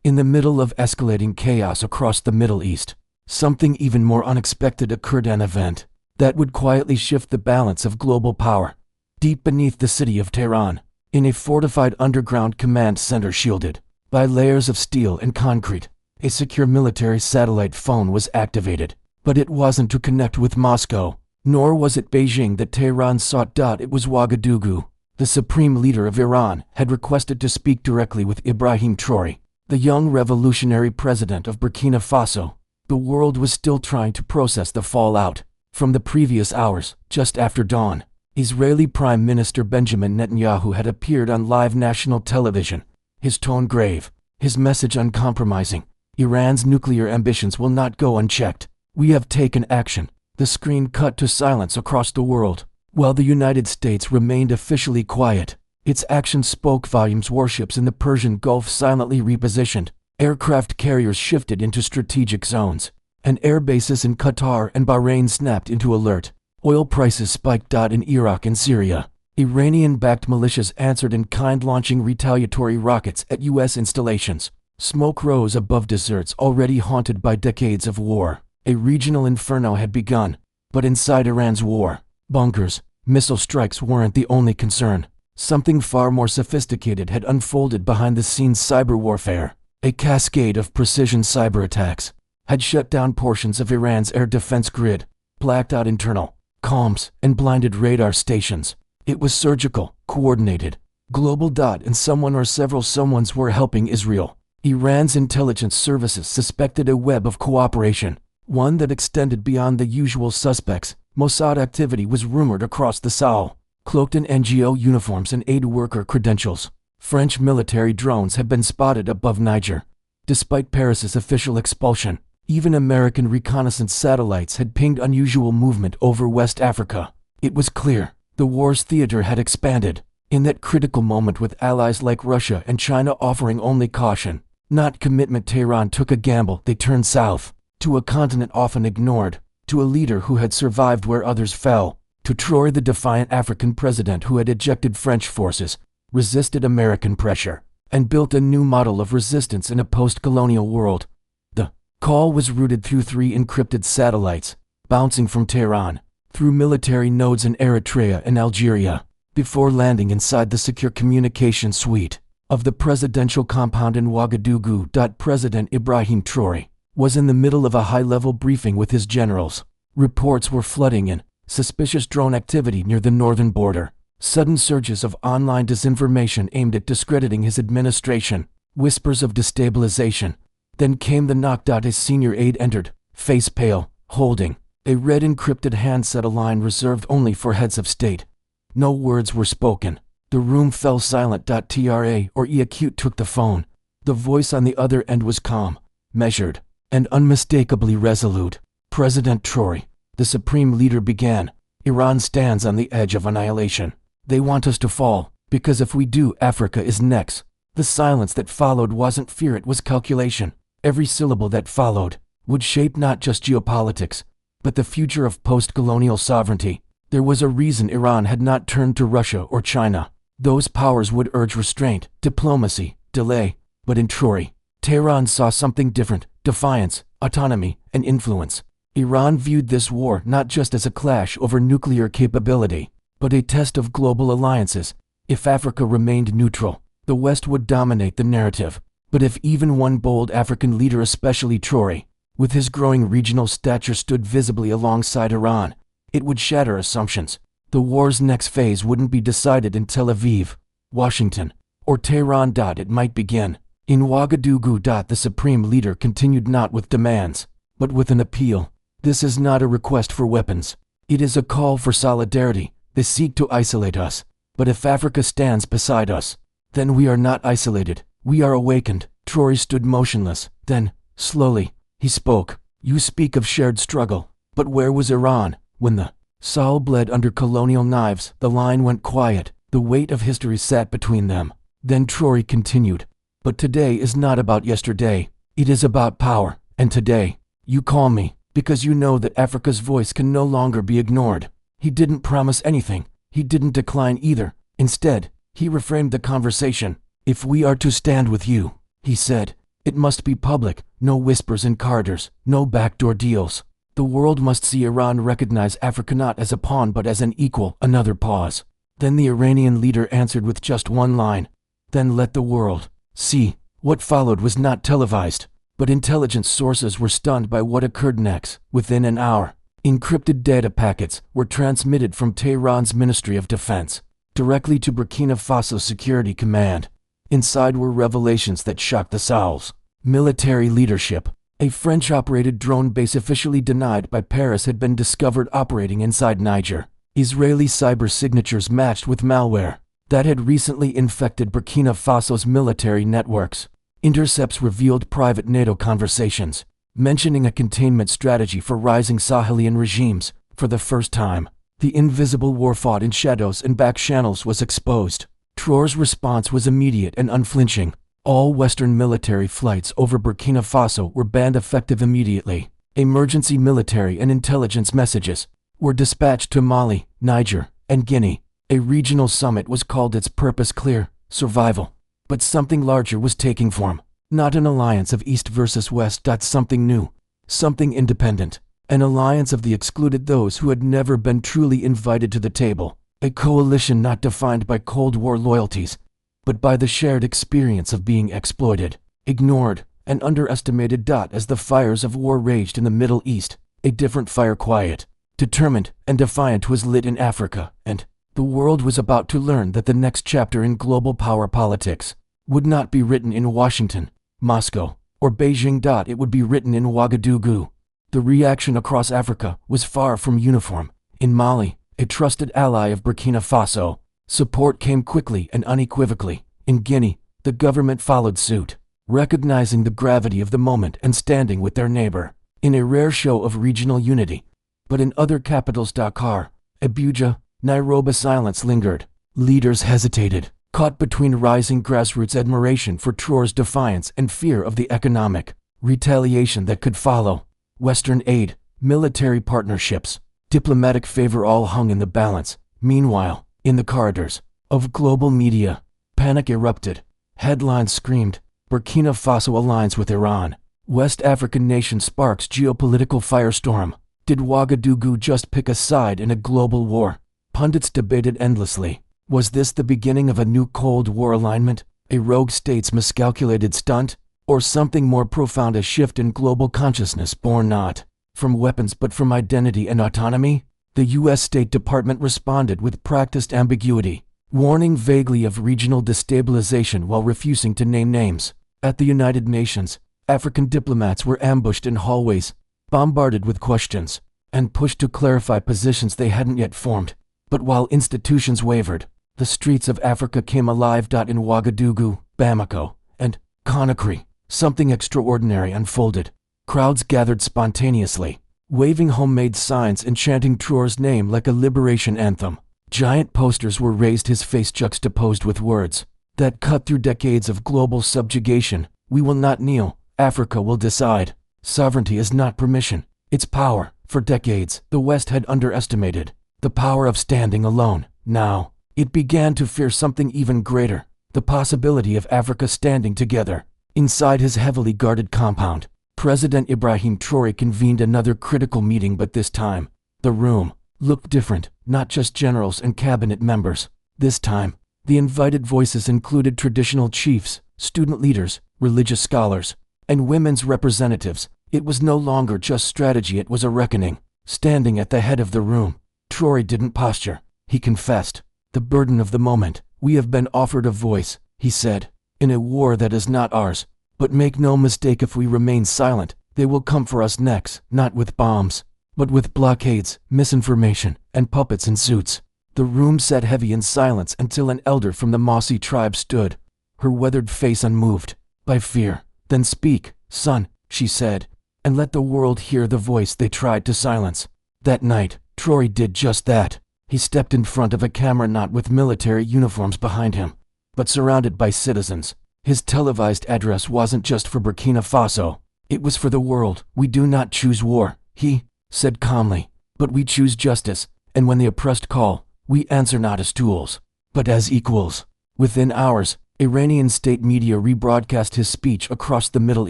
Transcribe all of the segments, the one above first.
In the middle of escalating chaos across the Middle East, something even more unexpected occurred, an event that would quietly shift the balance of global power. Deep beneath the city of Tehran, in a fortified underground command center shielded by layers of steel and concrete, a secure military satellite phone was activated. But it wasn't to connect with Moscow, nor was it Beijing that Tehran sought. It was Ouagadougou. The supreme leader of Iran had requested to speak directly with Ibrahim Traoré, the young revolutionary president of Burkina Faso. The world was still trying to process the fallout from the previous hours. Just after dawn, Israeli Prime Minister Benjamin Netanyahu had appeared on live national television, his tone grave, his message uncompromising. Iran's nuclear ambitions will not go unchecked. We have taken action. The screen cut to silence across the world. While the United States remained officially quiet, its actions spoke volumes. Warships in the Persian Gulf silently repositioned. Aircraft carriers shifted into strategic zones, and air bases in Qatar and Bahrain snapped into alert. Oil prices spiked. In Iraq and Syria, Iranian-backed militias answered in kind, launching retaliatory rockets at U.S. installations. Smoke rose above deserts already haunted by decades of war. A regional inferno had begun. But inside Iran's war, bunkers, missile strikes weren't the only concern. Something far more sophisticated had unfolded behind the scenes. Cyber warfare, a cascade of precision cyber attacks, had shut down portions of Iran's air defense grid, blacked out internal comms, and blinded radar stations. It was surgical, coordinated, global. And someone or several someones were helping Israel. Iran's intelligence services suspected a web of cooperation, one that extended beyond the usual suspects. Mossad activity was rumored across the Sahel, cloaked in NGO uniforms and aid worker credentials. French military drones had been spotted above Niger. Despite Paris's official expulsion, even American reconnaissance satellites had pinged unusual movement over West Africa. It was clear the war's theater had expanded. In that critical moment, with allies like Russia and China offering only caution, not commitment, Tehran took a gamble. They turned south, to a continent often ignored, to a leader who had survived where others fell, to Traoré, the defiant African president who had ejected French forces, resisted American pressure, and built a new model of resistance in a post-colonial world. The call was routed through 3 encrypted satellites, bouncing from Tehran, through military nodes in Eritrea and Algeria, before landing inside the secure communication suite of the presidential compound in Ouagadougou. President Ibrahim Traoré was in the middle of a high-level briefing with his generals. Reports were flooding in. Suspicious drone activity near the northern border. Sudden surges of online disinformation aimed at discrediting his administration. Whispers of destabilization. Then came the knock. His senior aide entered, face pale, holding a red encrypted handset, a line reserved only for heads of state. No words were spoken. The room fell silent. Traoré or Acute took the phone. The voice on the other end was calm, measured, and unmistakably resolute. President Traoré, the supreme leader, began. Iran stands on the edge of annihilation. They want us to fall, because if we do, Africa is next. The silence that followed wasn't fear, it was calculation. Every syllable that followed would shape not just geopolitics, but the future of post-colonial sovereignty. There was a reason Iran had not turned to Russia or China. Those powers would urge restraint, diplomacy, delay. But in Traoré, Tehran saw something different: defiance, autonomy, and influence. Iran viewed this war not just as a clash over nuclear capability, but a test of global alliances. If Africa remained neutral, the West would dominate the narrative. But if even one bold African leader, especially Traoré, with his growing regional stature, stood visibly alongside Iran, it would shatter assumptions. The war's next phase wouldn't be decided in Tel Aviv, Washington, or Tehran. It might begin in Ouagadougou. The supreme leader continued, not with demands, but with an appeal. This is not a request for weapons. It is a call for solidarity. They seek to isolate us. But if Africa stands beside us, then we are not isolated. We are awakened. Traoré stood motionless. Then, slowly, he spoke. You speak of shared struggle. But where was Iran when the Sahel bled under colonial knives? The line went quiet. The weight of history sat between them. Then Traoré continued. But today is not about yesterday. It is about power. And today, you call me because you know that Africa's voice can no longer be ignored. He didn't promise anything. He didn't decline either. Instead, he reframed the conversation. If we are to stand with you, he said, It must be public, no whispers in corridors, no backdoor deals. The world must see Iran recognize Africa not as a pawn but as an equal. Another pause. Then the Iranian leader answered with just one line. Then let the world see. What followed was not televised, but intelligence sources were stunned by what occurred next. Within an hour, encrypted data packets were transmitted from Tehran's Ministry of Defense directly to Burkina Faso Security Command. Inside were revelations that shocked the Sahels. Military leadership. A French-operated drone base officially denied by Paris had been discovered operating inside Niger. Israeli cyber signatures matched with malware that had recently infected Burkina Faso's military networks. Intercepts revealed private NATO conversations, mentioning a containment strategy for rising Sahelian regimes. For the first time, the invisible war fought in shadows and back channels was exposed. Traoré's response was immediate and unflinching. All Western military flights over Burkina Faso were banned effective immediately. Emergency military and intelligence messages were dispatched to Mali, Niger, and Guinea. A regional summit was called, its purpose clear: survival. But something larger was taking form. Not an alliance of East versus West. Something new. Something independent. An alliance of the excluded, those who had never been truly invited to the table. A coalition not defined by Cold War loyalties, but by the shared experience of being exploited, ignored, and underestimated. As the fires of war raged in the Middle East, a different fire, quiet, determined, and defiant, was lit in Africa, and the world was about to learn that the next chapter in global power politics would not be written in Washington, Moscow, or Beijing. It would be written in Ouagadougou. The reaction across Africa was far from uniform. In Mali, a trusted ally of Burkina Faso, support came quickly and unequivocally. In Guinea, the government followed suit, recognizing the gravity of the moment and standing with their neighbor, in a rare show of regional unity. But in other capitals, Dakar, Abuja, Nairobi, silence lingered. Leaders hesitated, caught between rising grassroots admiration for Traoré's defiance and fear of the economic retaliation that could follow. Western aid, military partnerships, diplomatic favor, all hung in the balance. Meanwhile, in the corridors of global media, panic erupted. Headlines screamed, Burkina Faso aligns with Iran. West African nation sparks geopolitical firestorm. Did Ouagadougou just pick a side in a global war? Pundits debated endlessly. Was this the beginning of a new Cold War alignment? A rogue state's miscalculated stunt? Or something more profound, a shift in global consciousness born not from weapons but from identity and autonomy? The U.S. State Department responded with practiced ambiguity, warning vaguely of regional destabilization while refusing to name names. At the United Nations, African diplomats were ambushed in hallways, bombarded with questions, and pushed to clarify positions they hadn't yet formed. But while institutions wavered, the streets of Africa came alive. In Ouagadougou, Bamako, and Conakry, something extraordinary unfolded. Crowds gathered spontaneously, waving homemade signs and chanting Traoré's name like a liberation anthem. Giant posters were raised, his face juxtaposed with words that cut through decades of global subjugation. We will not kneel, Africa will decide. Sovereignty is not permission, it's power. For decades, the West had underestimated the power of standing alone. Now, it began to fear something even greater, the possibility of Africa standing together. Inside his heavily guarded compound, President Ibrahim Traoré convened another critical meeting, but this time, the room looked different, not just generals and cabinet members. This time, the invited voices included traditional chiefs, student leaders, religious scholars, and women's representatives. It was no longer just strategy, it was a reckoning. Standing at the head of the room, Traoré didn't posture. He confessed. The burden of the moment. We have been offered a voice, he said, in a war that is not ours. But make no mistake, if we remain silent, they will come for us next, not with bombs, but with blockades, misinformation, and puppets in suits. The room sat heavy in silence until an elder from the Mossi tribe stood, her weathered face unmoved by fear. Then speak, son, she said, and let the world hear the voice they tried to silence. That night, Traoré did just that. He stepped in front of a camera, not with military uniforms behind him, but surrounded by citizens. His televised address wasn't just for Burkina Faso, it was for the world. We do not choose war, he said calmly, but we choose justice, and when the oppressed call, we answer not as tools, but as equals. Within hours, Iranian state media rebroadcast his speech across the Middle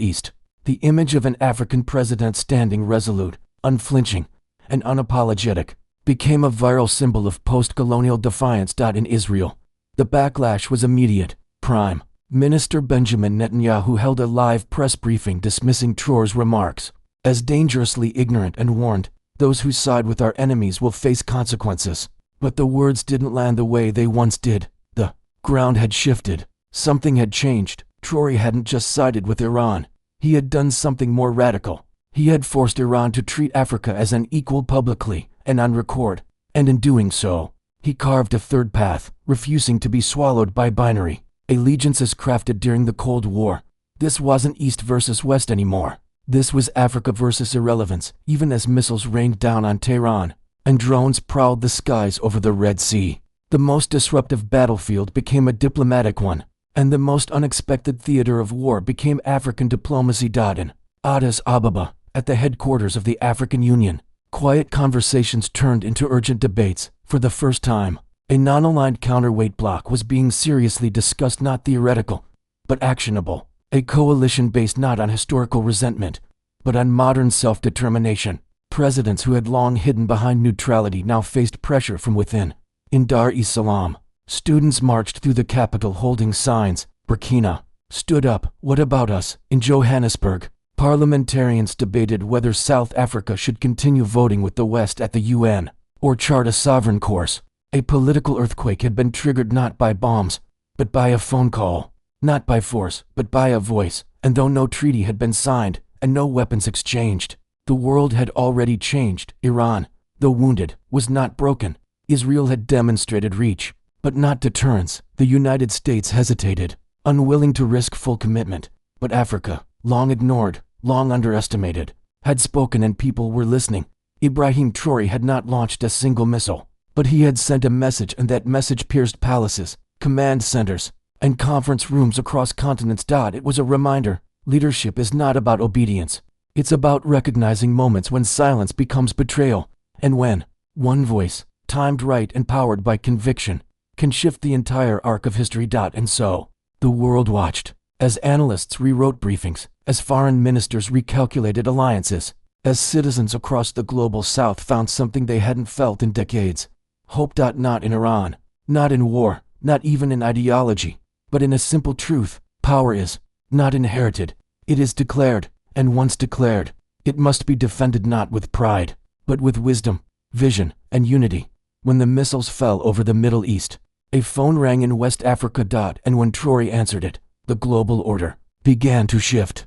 East. The image of an African president standing resolute, unflinching, and unapologetic became a viral symbol of post-colonial defiance. In Israel, the backlash was immediate. Prime Minister Benjamin Netanyahu held a live press briefing dismissing Traoré's remarks as dangerously ignorant and warned, "Those who side with our enemies will face consequences." But the words didn't land the way they once did. The ground had shifted. Something had changed. Traoré hadn't just sided with Iran. He had done something more radical. He had forced Iran to treat Africa as an equal publicly and on record, and in doing so, he carved a third path, refusing to be swallowed by binary allegiances crafted during the Cold War. This wasn't East versus West anymore. This was Africa versus irrelevance, even as missiles rained down on Tehran and drones prowled the skies over the Red Sea. The most disruptive battlefield became a diplomatic one, and the most unexpected theater of war became African diplomacy. In Addis Ababa, at the headquarters of the African Union, quiet conversations turned into urgent debates. For the first time, a non-aligned counterweight bloc was being seriously discussed, not theoretical, but actionable. A coalition based not on historical resentment, but on modern self-determination. Presidents who had long hidden behind neutrality now faced pressure from within. In Dar es Salaam, students marched through the capital holding signs. Burkina stood up, "What about us?" In Johannesburg, parliamentarians debated whether South Africa should continue voting with the West at the UN or chart a sovereign course. A political earthquake had been triggered not by bombs, but by a phone call. Not by force, but by a voice. And though no treaty had been signed and no weapons exchanged, the world had already changed. Iran, though wounded, was not broken. Israel had demonstrated reach, but not deterrence. The United States hesitated, unwilling to risk full commitment. But Africa, long ignored, long underestimated, had spoken, and people were listening. Ibrahim Traoré had not launched a single missile, but he had sent a message, and that message pierced palaces, command centers, and conference rooms across continents. It was a reminder: leadership is not about obedience. It's about recognizing moments when silence becomes betrayal, and when one voice, timed right and powered by conviction, can shift the entire arc of history. And so, the world watched, as analysts rewrote briefings, as foreign ministers recalculated alliances, as citizens across the global south found something they hadn't felt in decades. Hope. Not in Iran, not in war, not even in ideology, but in a simple truth: power is not inherited, it is declared, and once declared, it must be defended not with pride, but with wisdom, vision, and unity. When the missiles fell over the Middle East, a phone rang in West Africa. And when Traoré answered it, the global order began to shift.